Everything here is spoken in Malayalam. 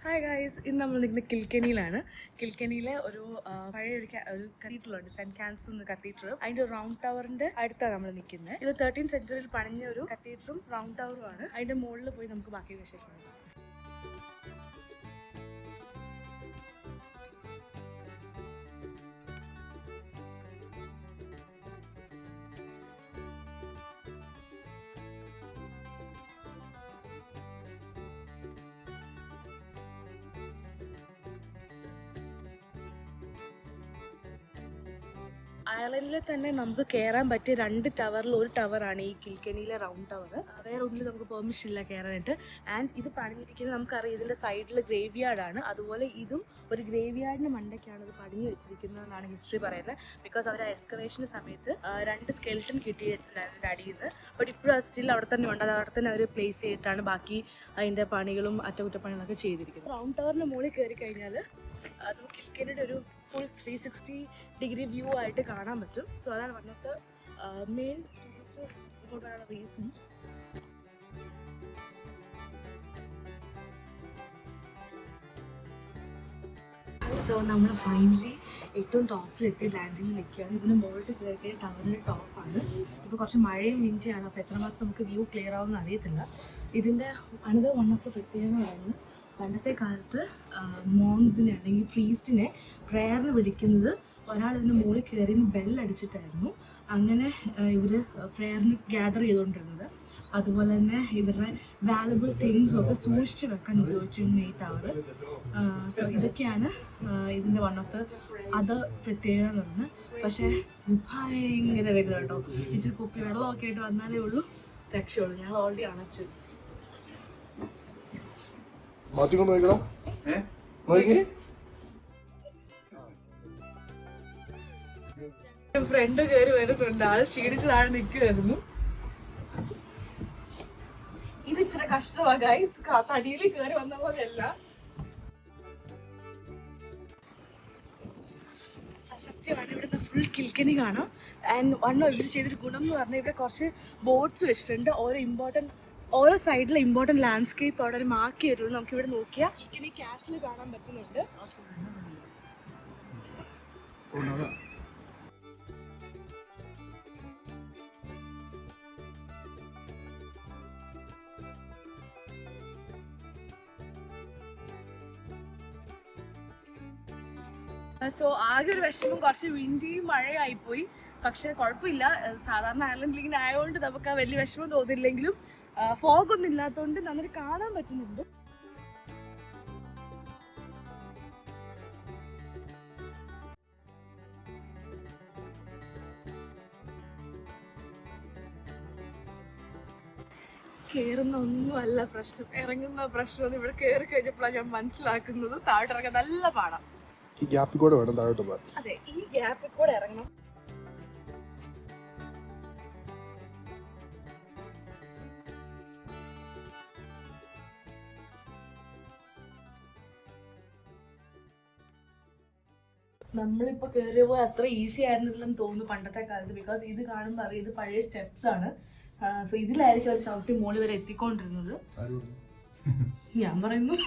ഹായ് ഗായ്സ്, ഇന്ന് നമ്മൾ നിൽക്കുന്ന കിൽക്കനിയിലാണ്. കിൽക്കനിയിലെ ഒരു പഴയ ഒരു കത്തീഡ്രലുണ്ട്, സെന്റ് കാൻസ് കത്തീഡ്രൽ. അതിന്റെ റൗണ്ട് ടവറിന്റെ അടുത്താണ് നമ്മൾ നിൽക്കുന്നത്. ഇത് 13th സെഞ്ചുറിയിൽ പണിഞ്ഞ ഒരു കത്തീഡ്രലും റൗണ്ട് ടവറും ആണ്. അതിന്റെ മുകളിൽ പോയി നമുക്ക് ബാക്കി വിശേഷം. അയർലൻഡിലെ തന്നെ നമുക്ക് കയറാൻ പറ്റിയ 2 ടവറിൽ ഒരു ടവറാണ് ഈ കിൽക്കനിയിലെ റൗണ്ട് ടവർ. വേറെ ഒന്നിൽ നമുക്ക് പെർമിഷൻ ഇല്ല കയറാനായിട്ട്. ആൻഡ് ഇത് പണിഞ്ഞിരിക്കുന്നത് നമുക്കറിയാം, ഇതിൻ്റെ സൈഡിൽ ഗ്രേവ് യാർഡാണ്. അതുപോലെ ഇതും ഒരു ഗ്രേവ് യാർഡിൻ്റെ മണ്ടയ്ക്കാണ് ഇത് പണിഞ്ഞു വെച്ചിരിക്കുന്നതെന്നാണ് ഹിസ്റ്ററി പറയുന്നത്. ബിക്കോസ് അവർ എക്സ്കവേഷന് സമയത്ത് 2 സ്കെൽട്ടൺ കിട്ടിയിട്ടുണ്ടായിരുന്നു അടിയിൽ നിന്ന്. ബട്ട് ഇപ്പോഴും അത് സ്റ്റിൽ അവിടെ തന്നെ ഉണ്ട്. അത് അവിടെ തന്നെ അവർ പ്ലേസ് ചെയ്തിട്ടാണ് ബാക്കി അതിൻ്റെ പണികളും അറ്റകുറ്റപ്പണികളൊക്കെ ചെയ്തിരിക്കുന്നത്. റൗണ്ട് ടവറിൻ്റെ മുകളിൽ കയറി കഴിഞ്ഞാൽ നമുക്ക് കിൽക്കനിയുടെ ഒരു ഫുൾ 360-degree വ്യൂ ആയിട്ട് കാണാൻ പറ്റും. സോ അതാണ് one of the main tourist ഇങ്ങോട്ട് വരാനുള്ള റീസൺ. സോ നമ്മൾ ഫൈനലി ഏറ്റവും ടോപ്പിലെത്തി ലാൻഡിൽ നിൽക്കുകയാണ്. ഇതിന് മുകളിൽ കയറിയ ടവറിൻ്റെ ടോപ്പാണ്. ഇപ്പോൾ കുറച്ച് മഴയും വിഞ്ചിയാണ്, അപ്പോൾ എത്രമാത്രം നമുക്ക് വ്യൂ ക്ലിയർ ആവുമെന്ന് അറിയത്തില്ല. ഇതിൻ്റെ അനദർ വൺ ഓഫ് ദ പ്രത്യേകതയാണ്, പണ്ടത്തെ കാലത്ത് മോങ്സിനെ അല്ലെങ്കിൽ പ്രീസ്റ്റിനെ പ്രേയറിന് വിളിക്കുന്നത് ഒരാൾ ഇതിന് മുകളിൽ കയറി ബെല്ലടിച്ചിട്ടായിരുന്നു. അങ്ങനെ ഇവർ പ്രേയറിന് ഗ്യാദർ ചെയ്തുകൊണ്ടിരുന്നത്. അതുപോലെ തന്നെ ഇവരുടെ വാല്യുബിൾ തിങ്സൊക്കെ സൂക്ഷിച്ച് വെക്കാൻ ഉപയോഗിച്ചിരുന്ന ഈ ടവർ. സോ ഇതൊക്കെയാണ് ഇതിൻ്റെ വൺ ഓഫ് ദ അതർ പ്രത്യേകത എന്ന് പറയുന്നത്. പക്ഷേ ഭയങ്കര വലുത് കേട്ടോ. ഇച്ചിരി കുപ്പി വെള്ളമൊക്കെ ആയിട്ട് വന്നാലേ ഉള്ളൂ രക്ഷയുള്ളൂ. ഞങ്ങൾ ഓൾറെഡി അണച്ചു. ഫ്രണ്ട് കയറി വരുന്നുണ്ട്. ആള് ക്ഷീണിച്ച് താഴെ നിൽക്കുമായിരുന്നു. ഇത് ഇച്ചിരി കഷ്ടമാണ് ഗൈസ്, തടിയിൽ കയറി വന്ന പോലെയല്ല. സത്യമാണ്, ഇവിടുന്ന് ഫുൾ കിൽക്കനി കാണാം. ആൻഡ് ഇവർ ചെയ്തൊരു ഗുണം എന്ന് പറഞ്ഞാൽ ഇവിടെ കുറച്ച് ബോട്ട്സ് വെച്ചിട്ടുണ്ട്. ഓരോ സൈഡിലെ ഇമ്പോർട്ടൻറ്റ് ലാൻഡ്സ്കേപ്പ് അവിടെ മാർക്ക് ചെയ്തിട്ടുള്ളൂ. നമുക്ക് ഇവിടെ നോക്കിയാൽ കിൽക്കനി കാസിൽ കാണാൻ പറ്റുന്നുണ്ട്. സോ ആകെ ഒരു വിഷമം, കുറച്ച് വിൻഡിയും മഴയായിപ്പോയി. പക്ഷെ കുഴപ്പമില്ല, സാധാരണ അയർലൻഡ് ഇങ്ങനെ ആയതുകൊണ്ട് നമുക്ക് ആ വലിയ വിഷമം തോന്നില്ലെങ്കിലും ഫോഗ് ഒന്നും ഇല്ലാത്തതുകൊണ്ട് നന്നായിട്ട് കാണാൻ പറ്റുന്നുണ്ട്. കയറുന്ന ഒന്നുമല്ല പ്രശ്നം, ഇറങ്ങുന്ന പ്രശ്നം. ഇവിടെ കയറി കഴിഞ്ഞപ്പോഴാണ് ഞാൻ മനസ്സിലാക്കുന്നത് താഴോട്ടിറങ്ങാൻ നല്ല പാടാം. ഈ ഗ്യാപ്പിൽ കൂടെ വേണം താഴോട്ട് പോകാൻ. അതെ, ഈ ഗ്യാപ്പിൽ കൂടെ ഇറങ്ങണം. നമ്മളിപ്പോ കയറിയ പോലെ അത്ര ഈസി ആയിരുന്നില്ലെന്ന് തോന്നുന്നു പണ്ടത്തെ കാലത്ത്. ബിക്കോസ് ഇത് കാണുമ്പോൾ അറിയാം ഇത് പഴയ സ്റ്റെപ്സ് ആണ്. സോ ഇതിലായിരിക്കും അവർ ചവിട്ടി മോളി വരെ എത്തിക്കൊണ്ടിരുന്നത്. ഞാൻ പറയുന്നു